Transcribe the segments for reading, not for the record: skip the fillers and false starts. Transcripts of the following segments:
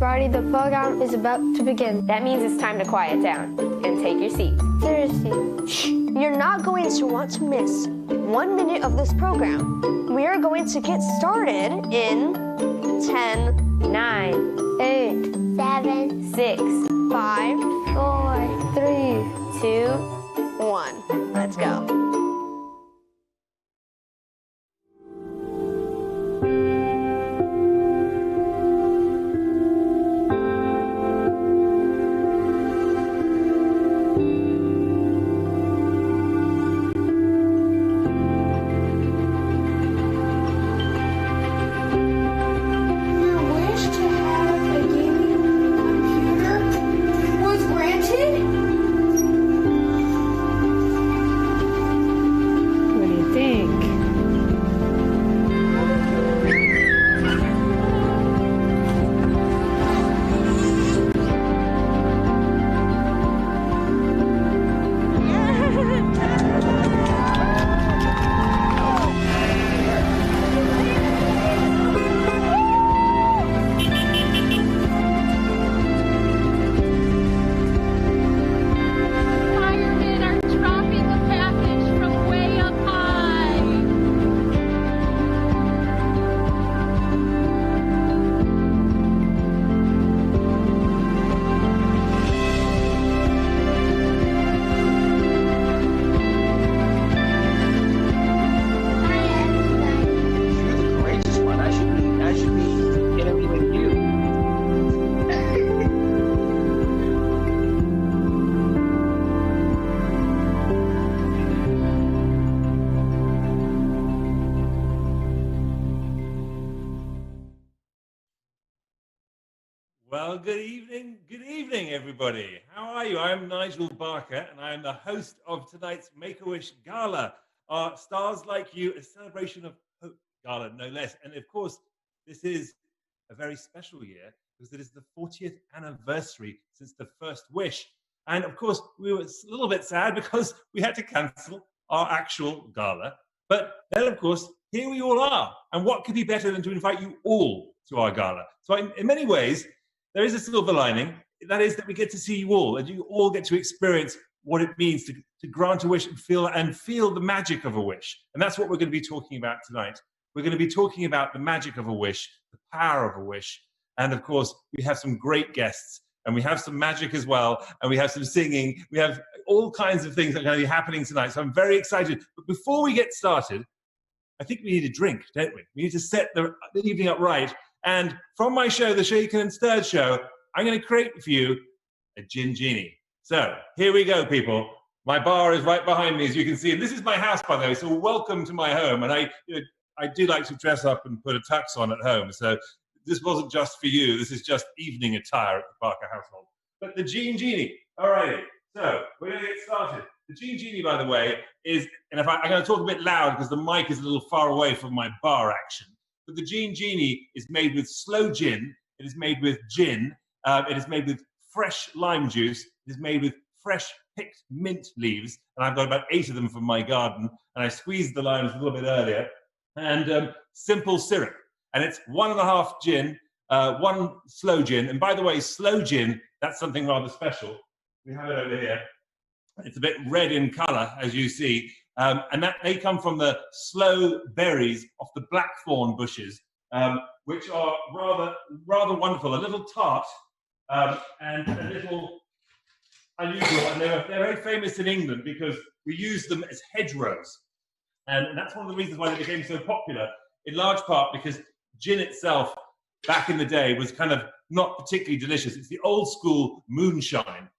everybody, the bug out is about to begin. That means it's time to quiet down and take your seats. Seriously. Shh. You're not going to want to miss 1 minute of this program. We are going to get started in 10, 9, 8, 7, 6, 5, 4, 3, 2, 1. Let's go. Well, good evening, everybody. How are you? I'm Nigel Barker, and I'm the host of tonight's Make-A-Wish Gala, our Stars Like You, a celebration of hope gala, no less. And of course, this is a very special year because it is the 40th anniversary since the first wish. And of course, we were a little bit sad because we had to cancel our actual gala. But then, of course, here we all are. And what could be better than to invite you all to our gala? So in many ways, there is a silver lining. That is that we get to see you all, and you all get to experience what it means to grant a wish and feel the magic of a wish. And that's what we're going to be talking about tonight. We're going to be talking about the magic of a wish, the power of a wish. And of course, we have some great guests, and we have some magic as well, and we have some singing. We have all kinds of things that are going to be happening tonight. So I'm very excited. But before we get started, I think we need a drink, don't we? We need to set the evening up right. And from my show, the Shaken and Stirred show, I'm going to create for you a gin genie. So here we go, people. My bar is right behind me, as you can see. And this is my house, by the way, so welcome to my home. And I do like to dress up and put a tux on at home. So this wasn't just for you. This is just evening attire at the Barker household. But the gin genie. All right. So we're going to get started. The gin genie, by the way, is, and I'm going to talk a bit loud because the mic is a little far away from my bar action. But the gin genie is made with slow gin. It is made with gin. It is made with fresh lime juice. It is made with fresh picked mint leaves. And I've got about 8 of them from my garden. And I squeezed the limes a little bit earlier. And simple syrup. And it's 1.5 gin, 1 slow gin. And by the way, slow gin, that's something rather special. We have it over here. It's a bit red in color, as you see. And that they come from the slow berries off the blackthorn bushes, which are rather wonderful, a little tart and a little unusual. And they're very famous in England because we use them as hedgerows. And that's one of the reasons why they became so popular, in large part because gin itself, back in the day, was kind of not particularly delicious. It's the old school moonshine.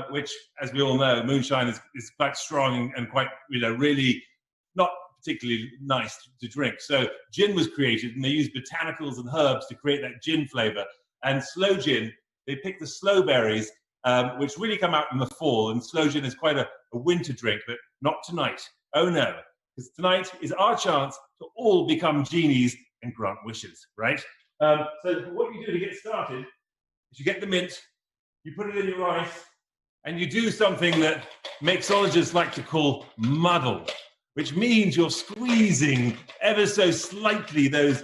Which, as we all know, moonshine is quite strong and quite, really not particularly nice to drink. So gin was created, and they used botanicals and herbs to create that gin flavor. And slow gin, they pick the slow berries, which really come out in the fall. And slow gin is quite a winter drink, but not tonight. Oh no, because tonight is our chance to all become genies and grant wishes, right? So what you do to get started is you get the mint, you put it in your rice, and you do something that mixologists like to call muddle, which means you're squeezing ever so slightly those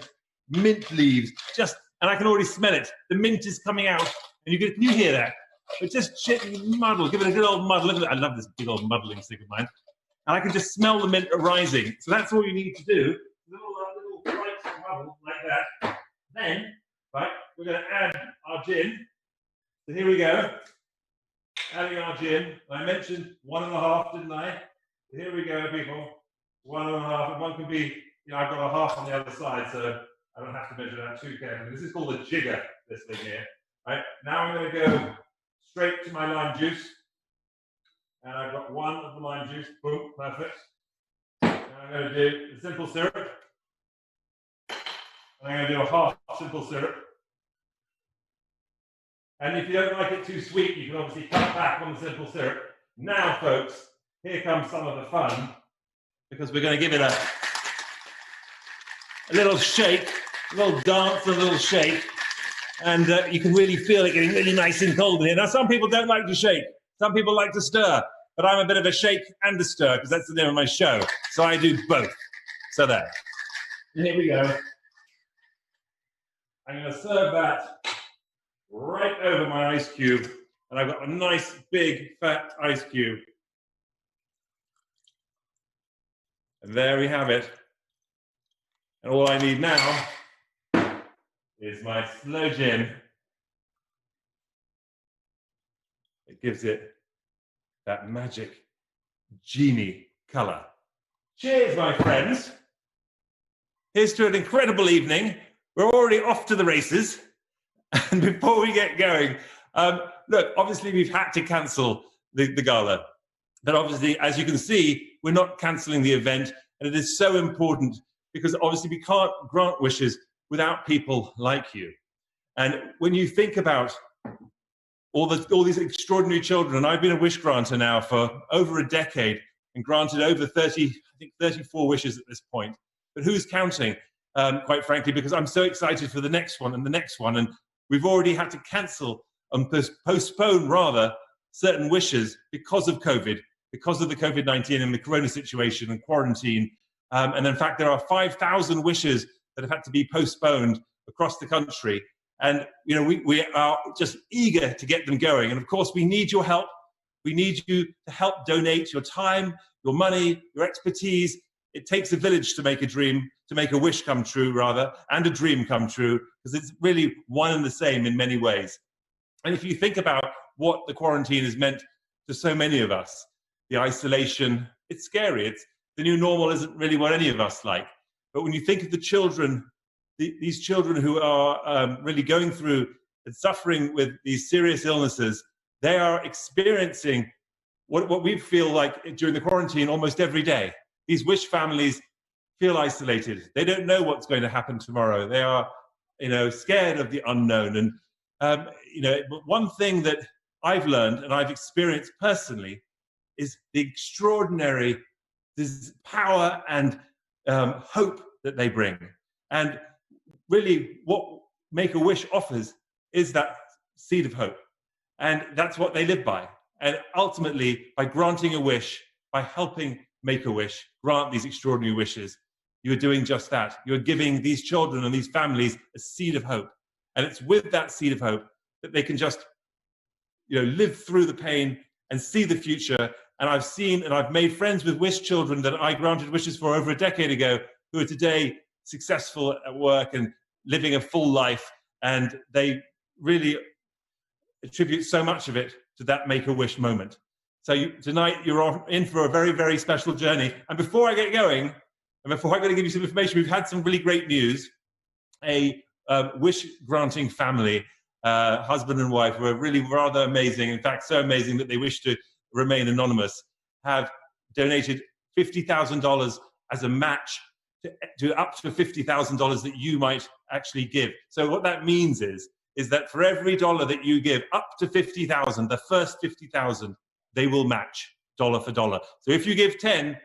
mint leaves. And I can already smell it. The mint is coming out, and you hear that? But just gently muddle, give it a good old muddle. Look at that. I love this big old muddling stick of mine. And I can just smell the mint arising. So that's all you need to do. Little light muddle like that. Then, right, we're going to add our gin. So here we go. Adding our gin. I mentioned 1.5, didn't I? Here we go, people. 1.5. And one can be, I've got a half on the other side, so I don't have to measure that too carefully. This is called a jigger, this thing here. Right? Now I'm going to go straight to my lime juice. And I've got 1 of the lime juice. Boom, perfect. Now I'm going to do the simple syrup. And I'm going to do a half simple syrup. And if you don't like it too sweet, you can obviously cut back on the simple syrup. Now, folks, here comes some of the fun, because we're going to give it a little shake, a little dance, a little shake. And you can really feel it getting really nice and cold in here. Now, some people don't like to shake. Some people like to stir. But I'm a bit of a shake and a stir, because that's the name of my show. So I do both. So there. And here we go. I'm going to serve that right over my ice cube, and I've got a nice big fat ice cube. And there we have it. And all I need now is my slow gin. It gives it that magic genie color. Cheers, my friends. Here's to an incredible evening. We're already off to the races. And before we get going, look, obviously we've had to cancel the gala. But obviously, as you can see, we're not cancelling the event. And it is so important because obviously we can't grant wishes without people like you. And when you think about all these extraordinary children, and I've been a wish granter now for over a decade and granted over 30, I think 34 wishes at this point. But who's counting, quite frankly, because I'm so excited for the next one and the next one. And we've already had to cancel and postpone, rather, certain wishes because of COVID, because of the COVID-19 and the corona situation and quarantine. And in fact, there are 5,000 wishes that have had to be postponed across the country. And we are just eager to get them going. And of course, we need your help. We need you to help donate your time, your money, your expertise. It takes a village to make a dream, to make a wish come true, rather, and a dream come true, because it's really one and the same in many ways. And if you think about what the quarantine has meant to so many of us, the isolation, it's scary. The new normal isn't really what any of us like. But when you think of the children, these children who are really going through and suffering with these serious illnesses, they are experiencing what we feel like during the quarantine almost every day. These wish families feel isolated. They don't know what's going to happen tomorrow. They are, scared of the unknown. And, one thing that I've learned and I've experienced personally is the extraordinary power and hope that they bring. And really what Make-A-Wish offers is that seed of hope. And that's what they live by. And ultimately, by granting a wish, by helping Make-A-Wish grant these extraordinary wishes, you're doing just that. You're giving these children and these families a seed of hope. And it's with that seed of hope that they can just, live through the pain and see the future. And I've seen and I've made friends with wish children that I granted wishes for over a decade ago, who are today successful at work and living a full life. And they really attribute so much of it to that Make-A-Wish moment. So tonight you're in for a very, very special journey. And before I get going, and before I'm going to give you some information, we've had some really great news. A wish granting family, husband and wife, who are really rather amazing. In fact, so amazing that they wish to remain anonymous, have donated $50,000 as a match to up to $50,000 that you might actually give. So what that means is that for every dollar that you give, up to $50,000, the first $50,000, they will match dollar for dollar. So if you give 10,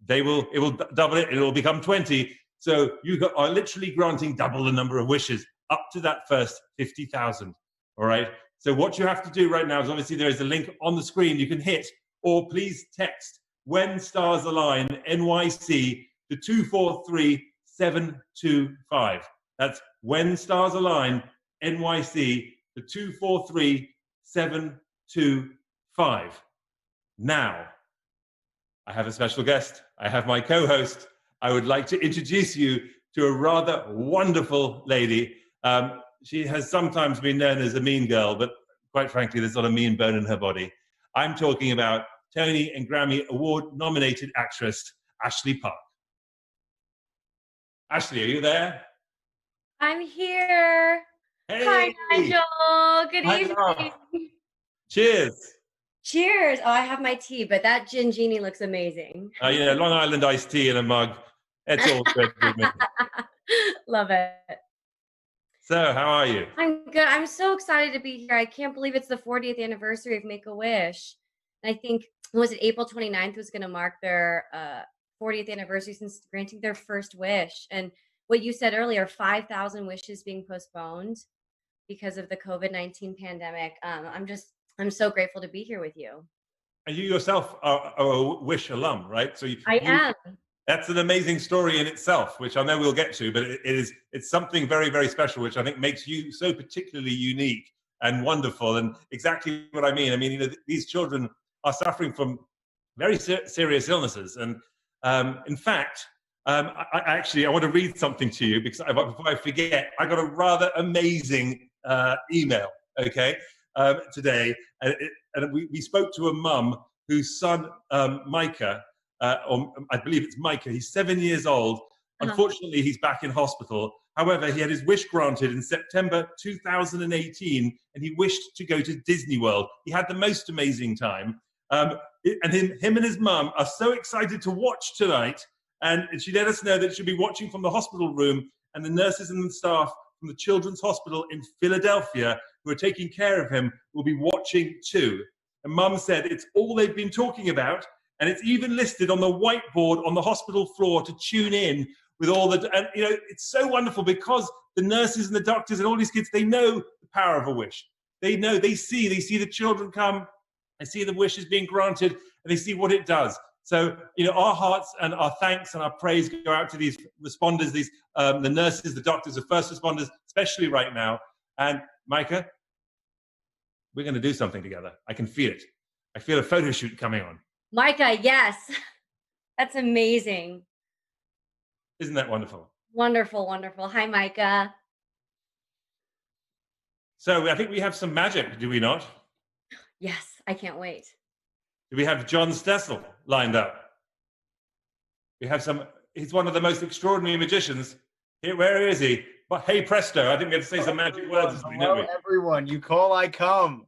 it will double it, it will become 20. So you are literally granting double the number of wishes up to that first 50,000. All right. So what you have to do right now is, obviously there is a link on the screen you can hit, or please text When Stars Align NYC to 243725. That's When Stars Align NYC to 243725. Now, I have a special guest. I have my co-host. I would like to introduce you to a rather wonderful lady. She has sometimes been known as a mean girl, but quite frankly, there's not a mean bone in her body. I'm talking about Tony and Grammy Award-nominated actress, Ashley Park. Ashley, are you there? I'm here. Hey. Hi, Nigel. Good evening. Cheers. Cheers. Oh, I have my tea, but that gin genie looks amazing. Long Island iced tea in a mug. It's all good with me. Love it. So, how are you? I'm good. I'm so excited to be here. I can't believe it's the 40th anniversary of Make-A-Wish. And I think, was it April 29th was going to mark their 40th anniversary since granting their first wish. And what you said earlier, 5,000 wishes being postponed because of the COVID-19 pandemic. I'm so grateful to be here with you. And you yourself are a Wish alum, right? So I am. That's an amazing story in itself, which I know we'll get to, but it's something very, very special, which I think makes you so particularly unique and wonderful. And exactly what I mean. I mean, these children are suffering from very serious illnesses. And in fact, I want to read something to you, because before I forget, I got a rather amazing email, okay, today. And we spoke to a mum whose son, Micah, or I believe it's Micah, he's 7 years old. Unfortunately, he's back in hospital. However, he had his wish granted in September 2018, and he wished to go to Disney World. He had the most amazing time. And him and his mum are so excited to watch tonight. And she let us know that she'll be watching from the hospital room, and the nurses and the staff from the Children's Hospital in Philadelphia who are taking care of him will be watching too. And Mum said it's all they've been talking about, and it's even listed on the whiteboard on the hospital floor to tune in with all the, and you know, it's so wonderful because the nurses and the doctors and all these kids, they know the power of a wish. They know, they see the children come, they see the wishes being granted, and they see what it does. So, you know, our hearts and our thanks and our praise go out to these responders, these the nurses, the doctors, the first responders, especially right now. And Micah, we're going to do something together. I can feel it. I feel a photo shoot coming on. Micah, yes. That's amazing. Isn't that wonderful? Wonderful, wonderful. Hi, Micah. So I think we have some magic, do we not? Yes, I can't wait. Do we have John Stessel lined up? We have some, he's one of the most extraordinary magicians. Here, where is he? Well, hey presto, I think we have to say some magic words or something, don't Hello, we? everyone. You call, I come.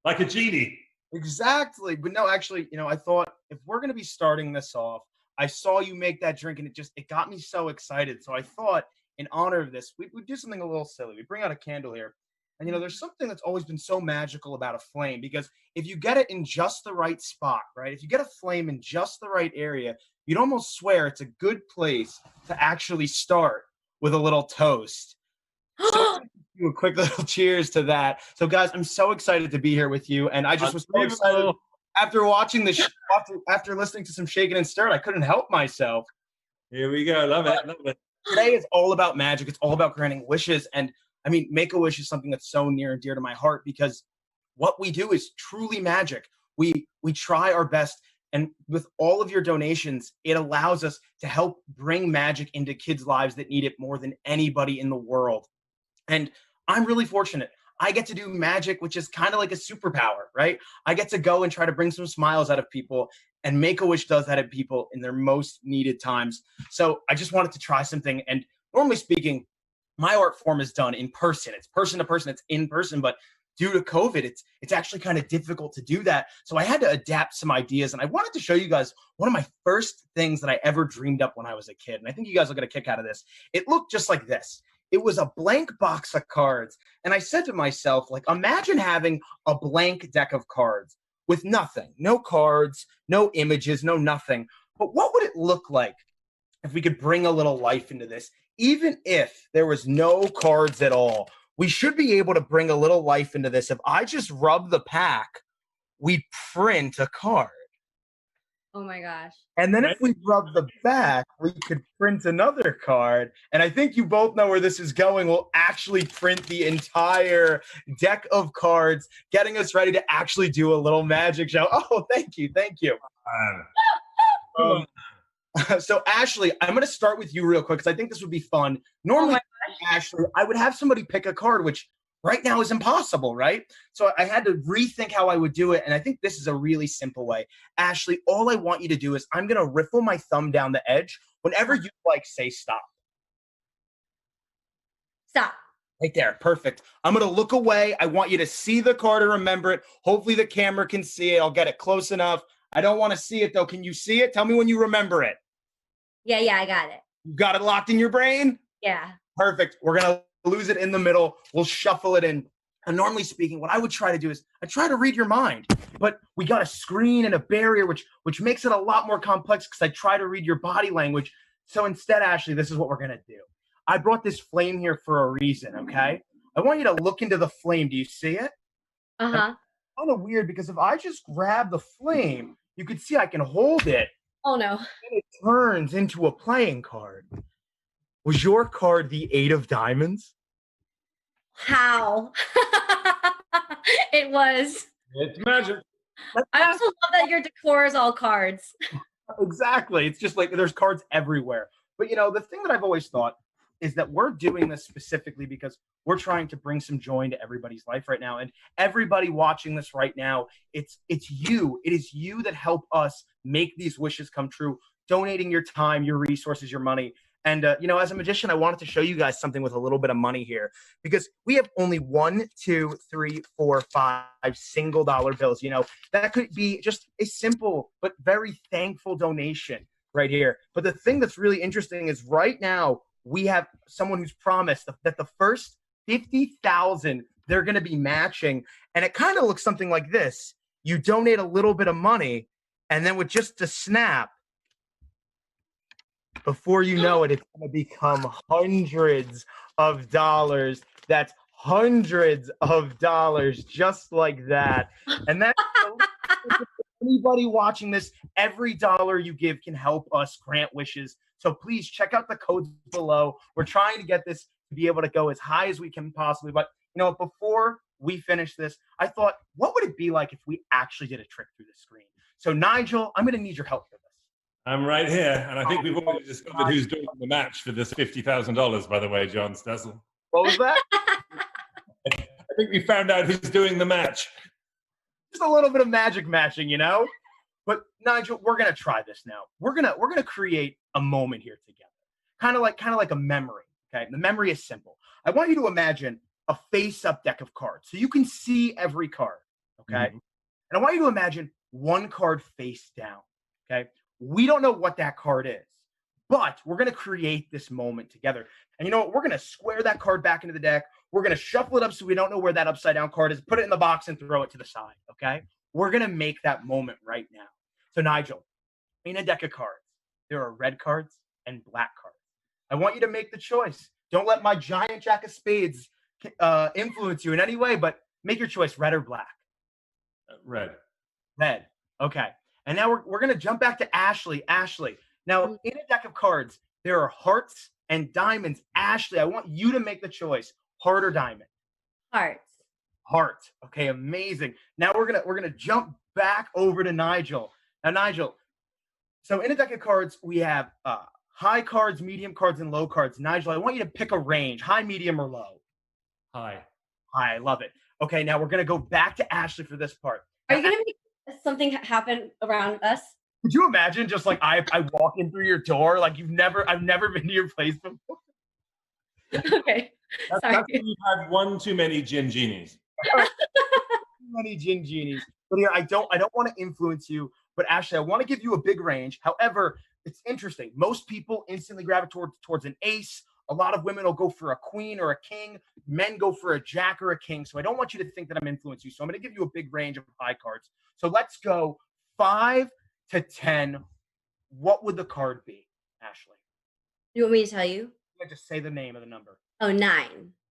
Like a genie. Exactly. But no, actually, you know, I thought if we're going to be starting this off, I saw you make that drink and it got me so excited. So I thought in honor of this, we'd do something a little silly. We bring out a candle here. And, you know, there's something that's always been so magical about a flame, because if you get it in just the right spot, right? If you get a flame in just the right area, you'd almost swear it's a good place to actually start with a little toast. So do a quick little cheers to that. So, guys, I'm so excited to be here with you. And I just was so excited after watching the after listening to some Shaken and Stirred. I couldn't help myself. Here we go. Love it. Love it. Today is all about magic. It's all about granting wishes. And I mean, Make-A-Wish is something that's so near and dear to my heart, because what we do is truly magic. We try our best, and with all of your donations, it allows us to help bring magic into kids' lives that need it more than anybody in the world. And I'm really fortunate. I get to do magic, which is kind of like a superpower, right? I get to go and try to bring some smiles out of people, and Make-A-Wish does that at people in their most needed times. So I just wanted to try something. And normally speaking, my art form is done in person. It's person to person. It's in person. But due to COVID, it's actually kind of difficult to do that. So I had to adapt some ideas. And I wanted to show you guys one of my first things that I ever dreamed up when I was a kid. And I think you guys will get a kick out of this. It looked just like this. It was a blank box of cards. And I said to myself, like, imagine having a blank deck of cards with nothing, no cards, no images, no nothing. But what would it look like if we could bring a little life into this? Even if there was no cards at all, we should be able to bring a little life into this. If I just rub the pack, we print a card. Oh my gosh. And then if we rub the back, we could print another card. And I think you both know where this is going. We'll actually print the entire deck of cards, getting us ready to actually do a little magic show. Oh, thank you. Thank you. So, Ashley, I'm going to start with you real quick because I think this would be fun. Normally, Ashley, I would have somebody pick a card, which right now is impossible, right? So I had to rethink how I would do it, and I think this is a really simple way. Ashley, all I want you to do is I'm going to riffle my thumb down the edge. Whenever you say stop. Stop. Right there. Perfect. I'm going to look away. I want you to see the card and remember it. Hopefully the camera can see it. I'll get it close enough. I don't want to see it, though. Can you see it? Tell me when you remember it. Yeah, I got it. You got it locked in your brain? Yeah. Perfect. We're going to lose it in the middle. We'll shuffle it in. And normally speaking, what I would try to do is I try to read your mind. But we got a screen and a barrier, which makes it a lot more complex because I try to read your body language. So instead, Ashley, this is what we're going to do. I brought this flame here for a reason, okay? I want you to look into the flame. Do you see it? Uh-huh. Kind of weird because if I just grab the flame, you can see I can hold it. Oh, no. And it turns into a playing card. Was your card the 8 of diamonds? How? It was. It's magic. I also love that your decor is all cards. Exactly. It's just like there's cards everywhere. But, you know, the thing that I've always thought is that we're doing this specifically because we're trying to bring some joy into everybody's life right now. And everybody watching this right now, it's you. It is you that help us make these wishes come true, donating your time, your resources, your money. And, you know, as a magician, I wanted to show you guys something with a little bit of money here because we have only 1, 2, 3, 4, 5 single dollar bills. You know, that could be just a simple but very thankful donation right here. But the thing that's really interesting is right now we have someone who's promised that the first 50,000 they're going to be matching. And it kind of looks something like this. You donate a little bit of money, and then with just a snap, before you know it, it's going to become hundreds of dollars. That's hundreds of dollars, just like that. And that's anybody watching this, every dollar you give can help us grant wishes. So please check out the codes below. We're trying to get this to be able to go as high as we can possibly. But you know, before we finish this, I thought, what would it be like if we actually did a trick through the screen? So Nigel, I'm going to need your help for this. I'm right here, and I think we've already discovered who's doing the match for this $50,000, by the way, John Stassel. What was that? I think we found out who's doing the match. Just a little bit of magic matching, you know? But Nigel, we're gonna try this now. We're gonna create a moment here together. Kind of like a memory. Okay. The memory is simple. I want you to imagine a face-up deck of cards. So you can see every card. Okay. Mm-hmm. And I want you to imagine one card face down. Okay. We don't know what that card is, but we're going to create this moment together. And you know what? We're going to square that card back into the deck. We're going to shuffle it up so we don't know where that upside down card is, put it in the box and throw it to the side. Okay. We're going to make that moment right now. So Nigel, in a deck of cards, there are red cards and black cards. I want you to make the choice. Don't let my giant jack of spades influence you in any way, but make your choice, red or black. Red. Red. Okay. And now we're going to jump back to Ashley. Ashley, now in a deck of cards, there are hearts and diamonds. Ashley, I want you to make the choice, heart or diamond. Heart. Heart. Okay, amazing. Now we're gonna jump back over to Nigel. Now, Nigel, so in a deck of cards, we have high cards, medium cards, and low cards. Nigel, I want you to pick a range, high, medium, or low. High. High, I love it. Okay, now we're going to go back to Ashley for this part. Are you going to make something happen around us? Could you imagine just like I walk in through your door, like I've never been to your place before? Okay, sorry. That's when you've had one too many gin genies. Too many gin genies. But here, I don't want to influence you, but Ashley, I want to give you a big range. However, it's interesting. Most people instantly gravitate towards an ace. A lot of women will go for a queen or a king. Men go for a jack or a king. So I don't want you to think that I'm influencing you. So I'm going to give you a big range of high cards. So let's go 5 to 10. What would the card be, Ashley? You want me to tell you? Just say the name of the number. Oh, 9. 9.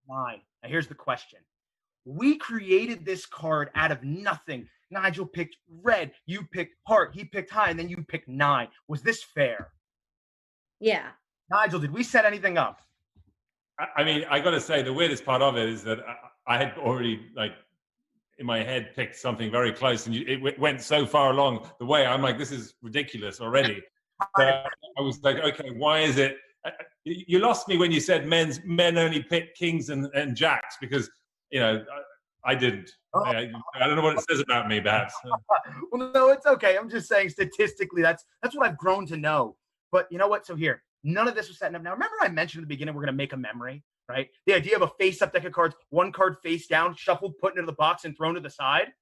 Now here's the question. We created this card out of nothing. Nigel picked red. You picked heart. He picked high. And then you picked 9. Was this fair? Yeah. Nigel, did we set anything up? I mean, I got to say, the weirdest part of it is that I had already, like, in my head, picked something very close, and it went so far along the way. I'm like, this is ridiculous already. I was like, okay, why is it? You lost me when you said men only pick kings and jacks, because, you know, I didn't. I don't know what it says about me, perhaps. Well, no, it's okay. I'm just saying statistically, that's what I've grown to know. But you know what? So here, none of this was setting up. Now, remember I mentioned at the beginning, we're going to make a memory, right? The idea of a face-up deck of cards, one card face down, shuffled, put into the box, and thrown to the side.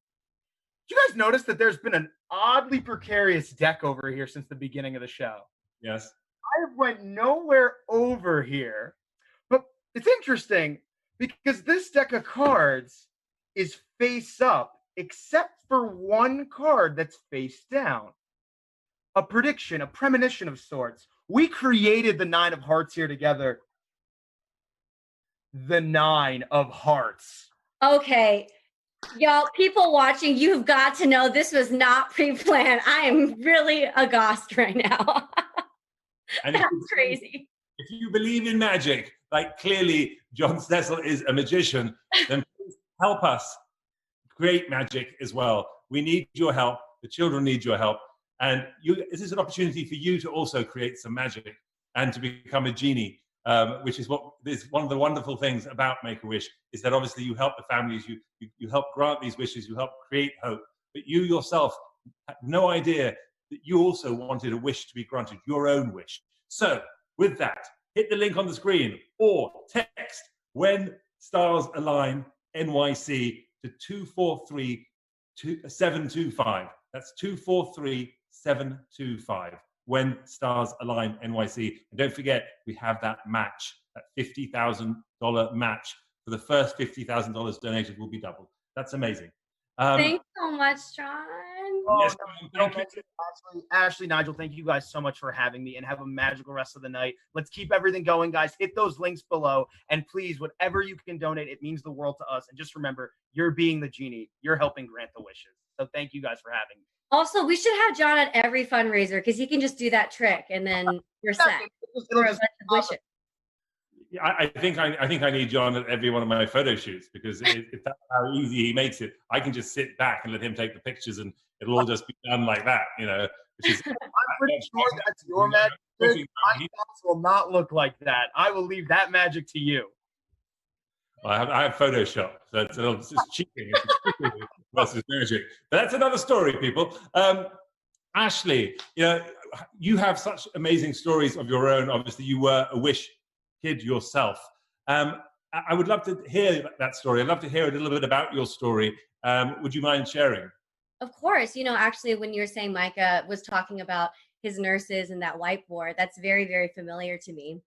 Did you guys notice that there's been an oddly precarious deck over here since the beginning of the show? Yes. I went nowhere over here. But it's interesting because this deck of cards is face up, except for one card that's face down. A prediction, a premonition of sorts. We created the 9 of hearts here together. The 9 of hearts. Okay. Y'all, people watching, you've got to know this was not pre-planned. I am really aghast right now. That's crazy. If you believe in magic, like clearly John Stessel is a magician, then please help us create magic as well. We need your help. The children need your help. And this is an opportunity for you to also create some magic and to become a genie, which is one of the wonderful things about Make-A-Wish, is that obviously you help the families, you help grant these wishes, you help create hope. But you yourself had no idea that you also wanted a wish to be granted, your own wish. So with that, hit the link on the screen or text When Stars Align NYC to 243-725. That's 243-725. When Stars Align NYC. And don't forget, we have that match, that $50,000 match. For the first $50,000 donated will be doubled. That's amazing. Thanks so much, John. Yes, Don't thank mention Ashley, Nigel, thank you guys so much for having me, and have a magical rest of the night. Let's keep everything going, guys. Hit those links below, and please, whatever you can donate, it means the world to us. And just remember, you're being the genie. You're helping grant the wishes. So thank you guys for having me. Also, we should have John at every fundraiser because he can just do that trick, and then we're set for a bunch of wishes. Yeah, I think I need John at every one of my photo shoots, because if that's how easy he makes it, I can just sit back and let him take the pictures, and it'll all just be done like that, you know. Which is, I'm pretty sure that's your magic. My thoughts will not look like that. I will leave that magic to you. I have Photoshop, so it's just cheating. It's cheating versus magic. But that's another story, people. Ashley, you know, you have such amazing stories of your own. Obviously, you were a Wish kid yourself. I would love to hear that story. I'd love to hear a little bit about your story. Would you mind sharing? Of course. You know, actually, when you were saying Micah was talking about his nurses and that whiteboard, that's very, very familiar to me.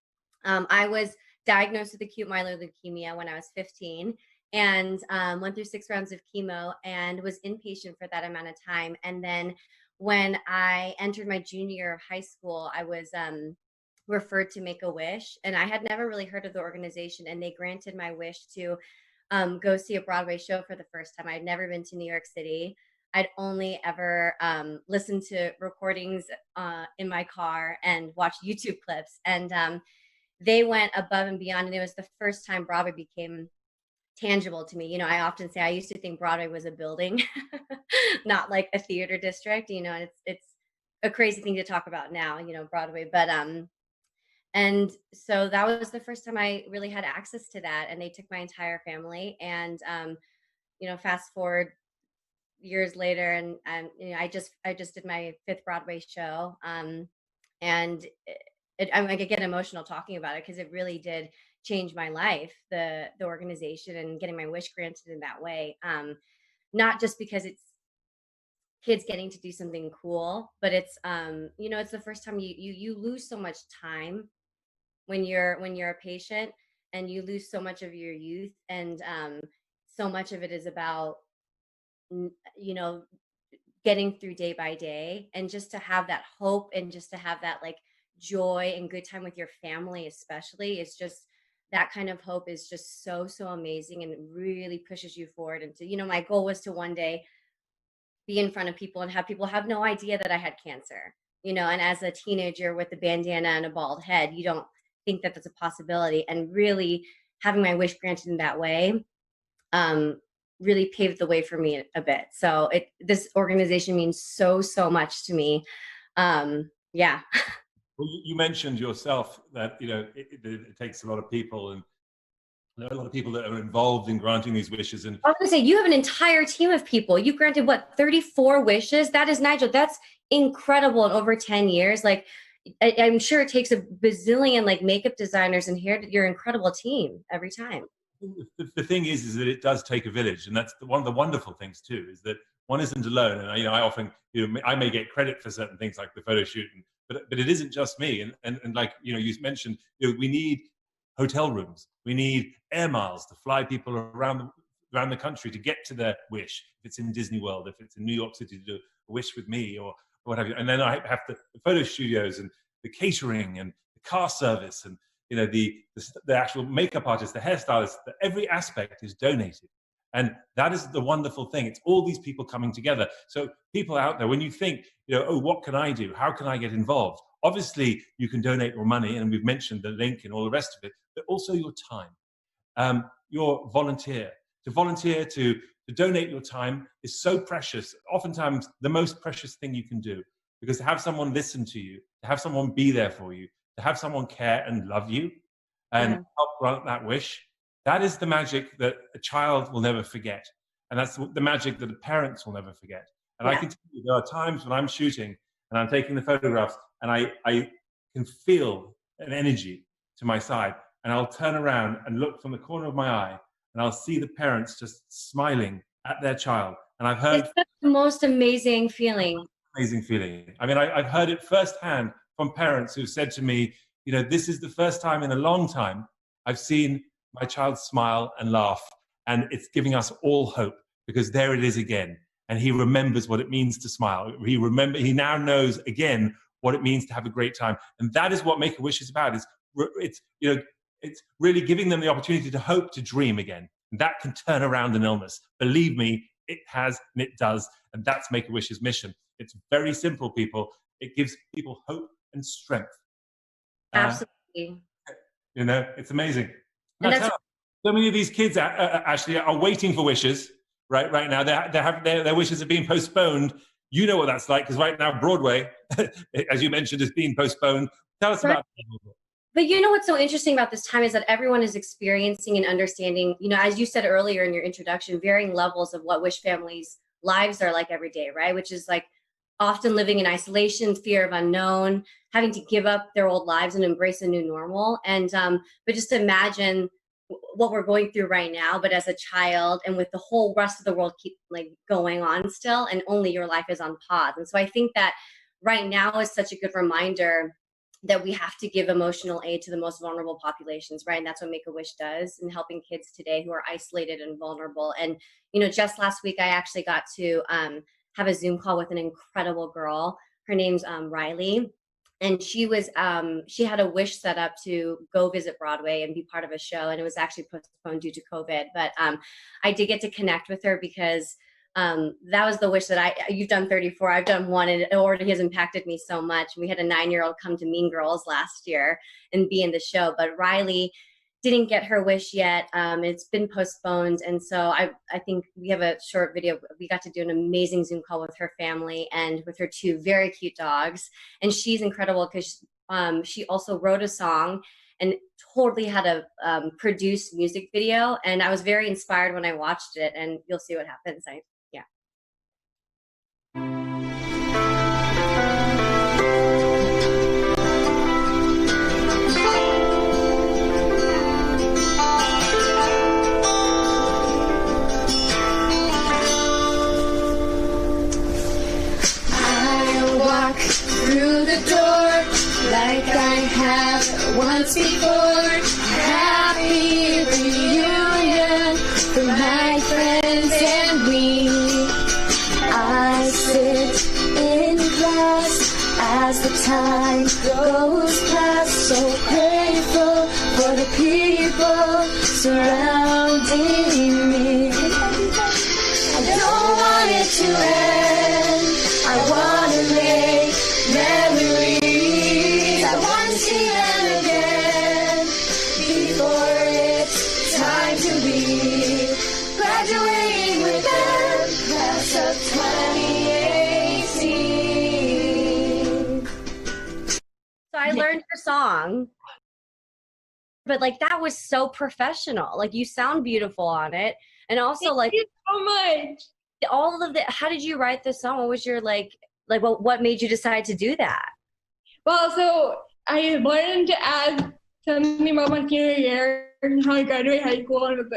I was diagnosed with acute myeloid leukemia when I was 15, and went through 6 rounds of chemo and was inpatient for that amount of time. And then when I entered my junior year of high school, I was referred to Make-A-Wish, and I had never really heard of the organization, and they granted my wish to go see a Broadway show for the first time. I'd never been to New York City. I'd only ever listened to recordings in my car and watched YouTube clips, and they went above and beyond, and it was the first time Broadway became tangible to me. You know, I often say I used to think Broadway was a building, not like a theater district, you know, and it's a crazy thing to talk about now, you know, Broadway, but and so that was the first time I really had access to that. And they took my entire family. And, you know, fast forward years later, and you know, I just did my 5th Broadway show. And I get emotional talking about it because it really did change my life, the organization and getting my wish granted in that way. Not just because it's kids getting to do something cool, but it's you know, it's the first time you lose so much time when you're a patient, and you lose so much of your youth, and so much of it is about you know, getting through day by day, and just to have that hope, and just to have that like joy and good time with your family, especially, it's just that kind of hope is just so amazing, and it really pushes you forward. And to, you know, my goal was to one day be in front of people and have people have no idea that I had cancer, you know. And as a teenager with a bandana and a bald head, you don't think that that's a possibility. And really having my wish granted in that way really paved the way for me a bit. So this organization means so much to me. Yeah. Well, you mentioned yourself that, you know, it takes a lot of people, and there are a lot of people that are involved in granting these wishes. And I was gonna say, you have an entire team of people. You've granted what, 34 wishes? That is, Nigel, that's incredible. In over 10 years, like I'm sure it takes a bazillion like makeup designers and your incredible team every time. the thing is that it does take a village, and that's one of the wonderful things too, is that one isn't alone. And you know, I often, you know, I may get credit for certain things like the photo shoot, but it isn't just me. And like, you know, you mentioned, you know, we need hotel rooms, we need air miles to fly people around the country to get to their wish. If it's in Disney World, if it's in New York City to do a wish with me, or what have you. And then I have the photo studios and the catering and the car service, and you know, the actual makeup artist, the hairstylist. Every aspect is donated, and that is the wonderful thing. It's all these people coming together. So people out there, when you think, you know, oh, what can I do? How can I get involved? Obviously, you can donate your money, and we've mentioned the link and all the rest of it, but also your time. Your volunteer. To volunteer, to donate your time is so precious. Oftentimes, the most precious thing you can do, because to have someone listen to you, to have someone be there for you, to have someone care and love you, and help grant that wish, that is the magic that a child will never forget. And that's the magic that the parents will never forget. And I can tell you, there are times when I'm shooting and I'm taking the photographs, and I can feel an energy to my side, and I'll turn around and look from the corner of my eye, and I'll see the parents just smiling at their child. And I've heard it's the most amazing feeling. amazing feeling. I mean, I've heard it firsthand from parents who've said to me, you know, this is the first time in a long time I've seen my child smile and laugh, and it's giving us all hope, because there it is again. And he remembers what it means to smile. He now knows again what it means to have a great time. And that is what Make-A-Wish is about. It's really giving them the opportunity to hope, to dream again. And that can turn around an illness. Believe me, it has and it does. And that's Make-A-Wish's mission. It's very simple, people. It gives people hope and strength. Absolutely. You know, it's amazing. Now, And that's so many of these kids actually are waiting for wishes right now. Their wishes are being postponed. You know what that's like, because right now Broadway, as you mentioned, is being postponed. Tell us about that. But you know what's so interesting about this time is that everyone is experiencing and understanding, you know, as you said earlier in your introduction, varying levels of what Wish families' lives are like every day, right? Which is like often living in isolation, fear of unknown, having to give up their old lives and embrace a new normal. And but just imagine what we're going through right now, but as a child, and with the whole rest of the world keep like going on still, and only your life is on pause. And so I think that right now is such a good reminder that we have to give emotional aid to the most vulnerable populations, right? And that's what Make-A-Wish does in helping kids today who are isolated and vulnerable. And, you know, just last week, I actually got to have a Zoom call with an incredible girl. Her name's Riley. And she had a wish set up to go visit Broadway and be part of a show. And it was actually postponed due to COVID. But I did get to connect with her because that was the wish that you've done 34, I've done one, and it already has impacted me so much. We had a 9-year-old come to Mean Girls last year and be in the show, but Riley didn't get her wish yet. It's been postponed. And so I think we have a short video. We got to do an amazing Zoom call with her family and with her 2 very cute dogs. And she's incredible because she also wrote a song and totally had a produced music video. And I was very inspired when I watched it, and you'll see what happens. Through the door, like I have once before. Happy reunion for my friends and me. I sit in class as the time goes past, so grateful for the people surrounding me. I don't want it to end. I want to make memories. I want to see them again before it's time to leave. Graduating with them, class of 2018. So I learned her song, but like that was so professional. Like you sound beautiful on it, and also Thank you so much. all of the. How did you write the song? What was your like what made you decide to do that? Well, so I wanted to add something about my senior year and how I graduated high school, and it was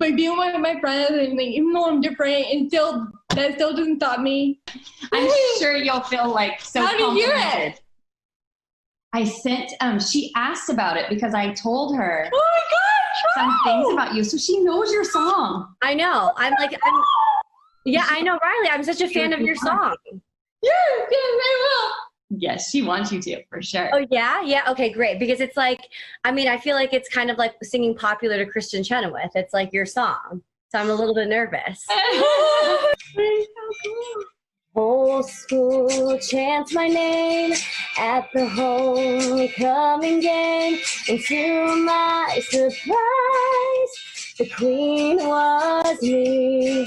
like being with my friends, and like even though I'm different, and that still doesn't stop me. I'm sure you'll feel like so How did you hear complimented. it? I sent, she asked about it because I told her Oh my gosh! some wow. things about you. So she knows your song. I know. Yeah, I know, Riley. I'm such a fan of your song. Yes, I Yes, she wants you to, for sure. Oh yeah, yeah. Okay, great. Because it's like, I mean, I feel like it's kind of like singing popular to Kristen Chenoweth. It's like your song, so I'm a little bit nervous. will. Whole school chants my name at the homecoming game, and to my surprise, the queen was me.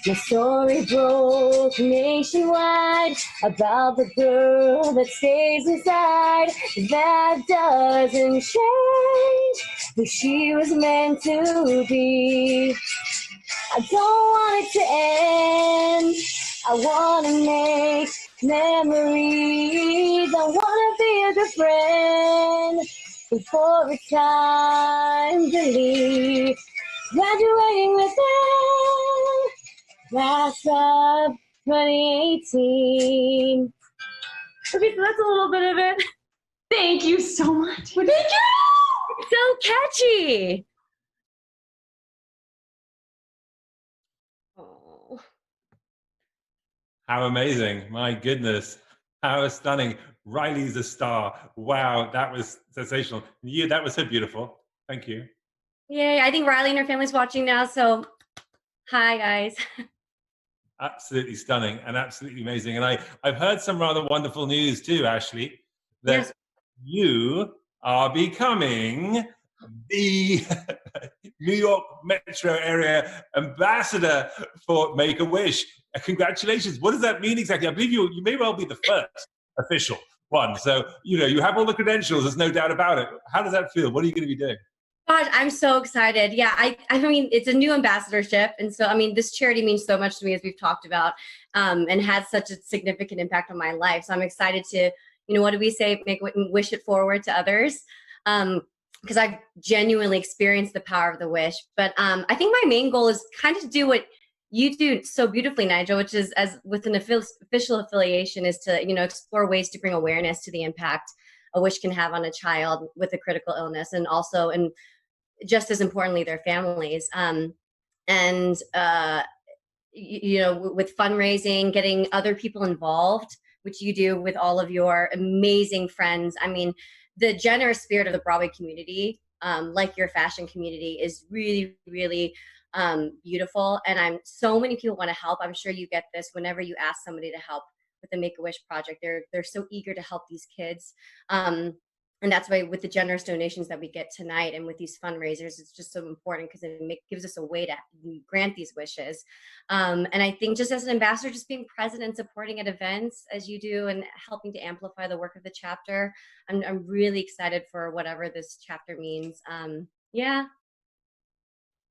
My story broke nationwide about the girl that stays inside. That doesn't change who she was meant to be. I don't want it to end. I want to make memories. I want to be a good friend before it's time to leave. Graduating with them. Class of 2018. Okay, so that's a little bit of it. Thank you so much. Thank you! It's so catchy. Oh. How amazing. My goodness. How stunning. Riley's a star. Wow, that was sensational. That was so beautiful. Thank you. Yay, I think Riley and her family's watching now, so hi, guys. Absolutely stunning and absolutely amazing. And I've heard some rather wonderful news too, Ashley, that Yes. you are becoming the New York metro area ambassador for Make-A-Wish. Congratulations. What does that mean exactly? I believe you may well be the first official one. So, you have all the credentials. There's no doubt about it. How does that feel? What are you going to be doing? Gosh, I'm so excited. Yeah, I mean, it's a new ambassadorship. And so, I mean, this charity means so much to me, as we've talked about, and has such a significant impact on my life. So I'm excited to, what do we say? Wish it forward to others. Because I've genuinely experienced the power of the wish. But I think my main goal is kind of to do what you do so beautifully, Nigel, which is, as with an official affiliation, is to, explore ways to bring awareness to the impact a wish can have on a child with a critical illness, and also, and just as importantly, their families. With fundraising, getting other people involved, which you do with all of your amazing friends. I mean, the generous spirit of the Broadway community, like your fashion community, is really, really beautiful. And so many people want to help. I'm sure you get this whenever you ask somebody to help with the Make-A-Wish project. They're so eager to help these kids. And that's why with the generous donations that we get tonight and with these fundraisers, it's just so important, because it gives us a way to grant these wishes. And I think just as an ambassador, just being present and supporting at events as you do and helping to amplify the work of the chapter, I'm really excited for whatever this chapter means. Yeah.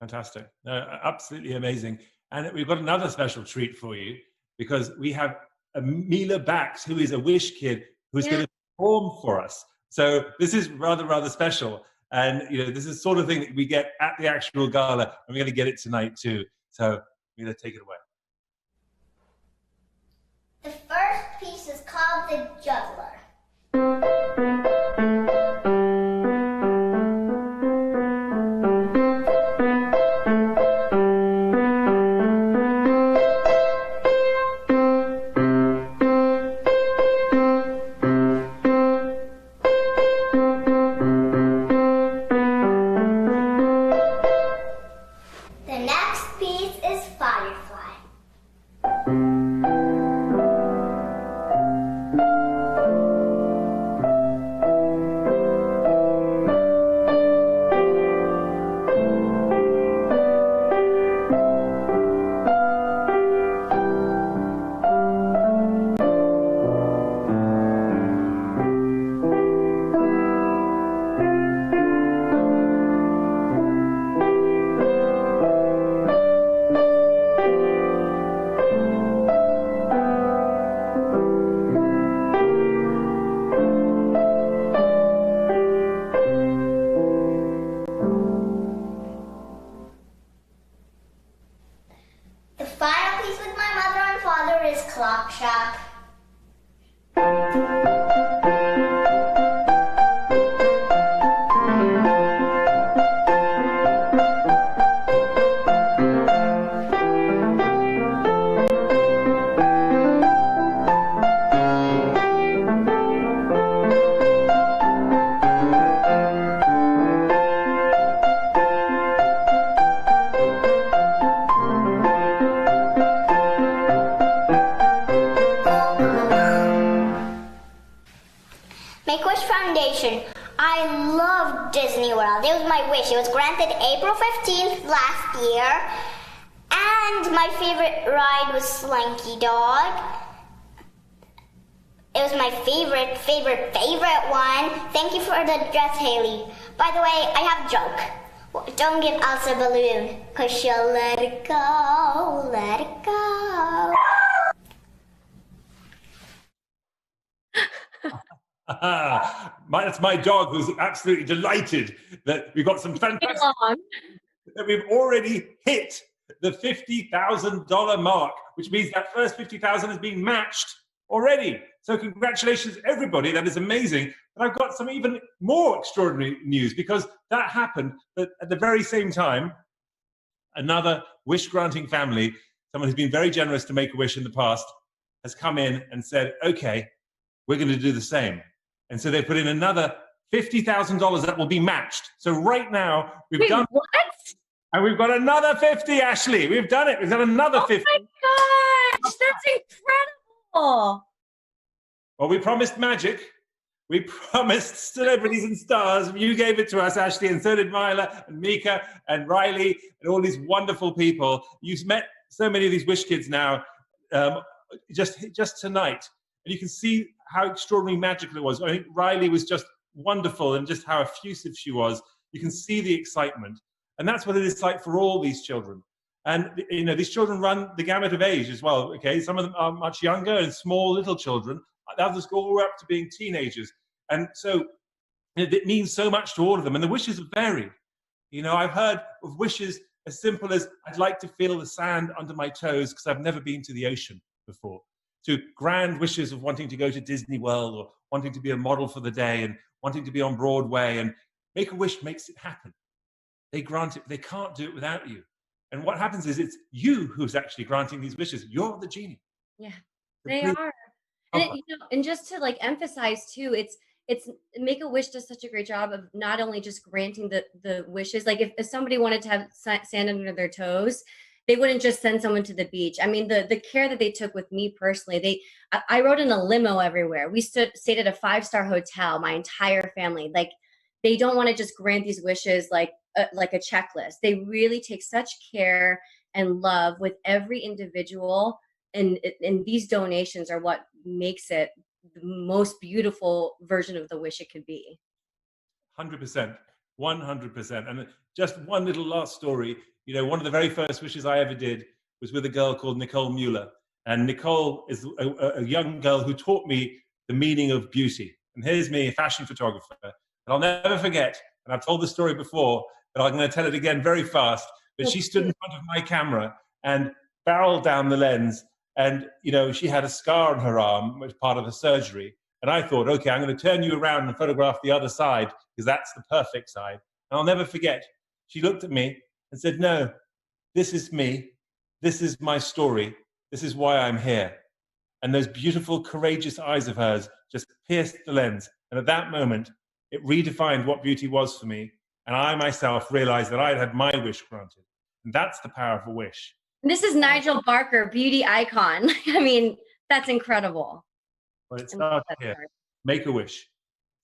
Fantastic. No, absolutely amazing. And we've got another special treat for you, because we have Mila Bax, who is a Wish kid, who's going to perform for us. So this is rather special. And, this is the sort of thing that we get at the actual gala. And we're going to get it tonight too. So Mila, take it away. The first piece is called The Juggler. The next piece is Firefly. The final piece with my mother and father is Clock Shop. Make-A-Wish Foundation. I love Disney World. It was my wish. It was granted April 15th last year. And my favorite ride was Slinky Dog. It was my favorite one. Thank you for the dress, Haley. By the way, I have a joke. Don't give Elsa a balloon, because she'll let it go, let it go. That's my dog, who's absolutely delighted that we've got some fantastic, that we've already hit the $50,000 mark, which means that first 50,000 has been matched already. So congratulations, everybody. That is amazing. But I've got some even more extraordinary news, because that happened at the very same time. Another wish-granting family, someone who's been very generous to Make-A-Wish in the past, has come in and said, okay, we're going to do the same. And so they put in another $50,000 that will be matched. So right now, we've done what? And we've got another 50, Ashley. We've done it. We've got another 50. Oh my gosh, that's incredible. Well, we promised magic. We promised celebrities and stars. You gave it to us, Ashley, and so did Mila and Mika and Riley and all these wonderful people. You've met so many of these Wish kids now, just tonight. And you can see how extraordinarily magical it was. I think Riley was just wonderful, and just how effusive she was. You can see the excitement. And that's what it is like for all these children. And, you know, these children run the gamut of age as well, okay? Some of them are much younger and small little children. Others go all the way up to being teenagers. And so it means so much to all of them. And the wishes are varied. You know, I've heard of wishes as simple as, I'd like to feel the sand under my toes because I've never been to the ocean before, to grand wishes of wanting to go to Disney World, or wanting to be a model for the day, and wanting to be on Broadway. And Make-A-Wish makes it happen. They grant it. They can't do it without you. And what happens is, it's you who's actually granting these wishes. You're the genie. Yeah, they are. And you know, and just to like emphasize too, it's Make-A-Wish does such a great job of not only just granting the wishes. Like if somebody wanted to have sand under their toes, they wouldn't just send someone to the beach. I mean, the care that they took with me personally, I rode in a limo everywhere. We stayed at a 5-star hotel, my entire family. Like, they don't want to just grant these wishes like a checklist. They really take such care and love with every individual. And these donations are what makes it the most beautiful version of the wish it could be. 100%, 100%. And just one little last story. You know, one of the very first wishes I ever did was with a girl called Nicole Mueller. And Nicole is a young girl who taught me the meaning of beauty. And here's me, a fashion photographer. And I'll never forget, and I've told the story before, but I'm going to tell it again very fast. But she stood in front of my camera and barreled down the lens. And, you know, she had a scar on her arm, which was part of the surgery. And I thought, okay, I'm going to turn you around and photograph the other side, because that's the perfect side. And I'll never forget, she looked at me and said, no, this is me. This is my story. This is why I'm here. And those beautiful, courageous eyes of hers just pierced the lens. And at that moment, it redefined what beauty was for me. And I myself realized that I had had my wish granted. And that's the power of a wish. And this is Nigel Barker, beauty icon. I mean, that's incredible. Well, it started here. Make-A-Wish.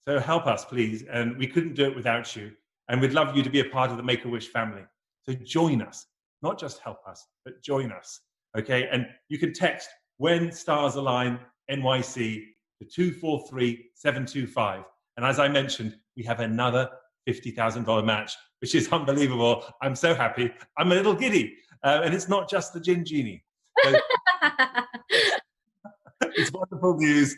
So help us, please. And we couldn't do it without you. And we'd love you to be a part of the Make-A-Wish family. So join us. Not just help us, but join us. Okay? And you can text When Stars Align NYC to 243725. And as I mentioned, we have another $50,000 match, which is unbelievable. I'm so happy. I'm a little giddy. And it's not just the Gin Genie. So, it's wonderful news.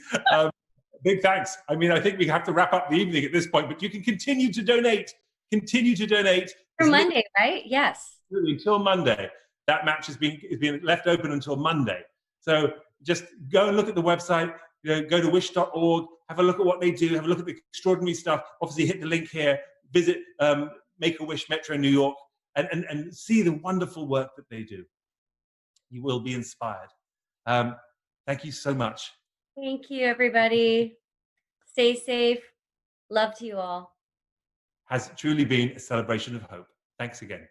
Big thanks. I mean, I think we have to wrap up the evening at this point, but you can continue to donate. Continue to donate. For Monday, right? Yes. Until Monday. That match is being left open until Monday. So just go and look at the website. You know, go to wish.org, have a look at what they do, have a look at the extraordinary stuff. Obviously, hit the link here, visit Make-A-Wish Metro New York, and see the wonderful work that they do. You will be inspired. Thank you so much. Thank you, everybody. Stay safe. Love to you all. Has truly been a celebration of hope. Thanks again.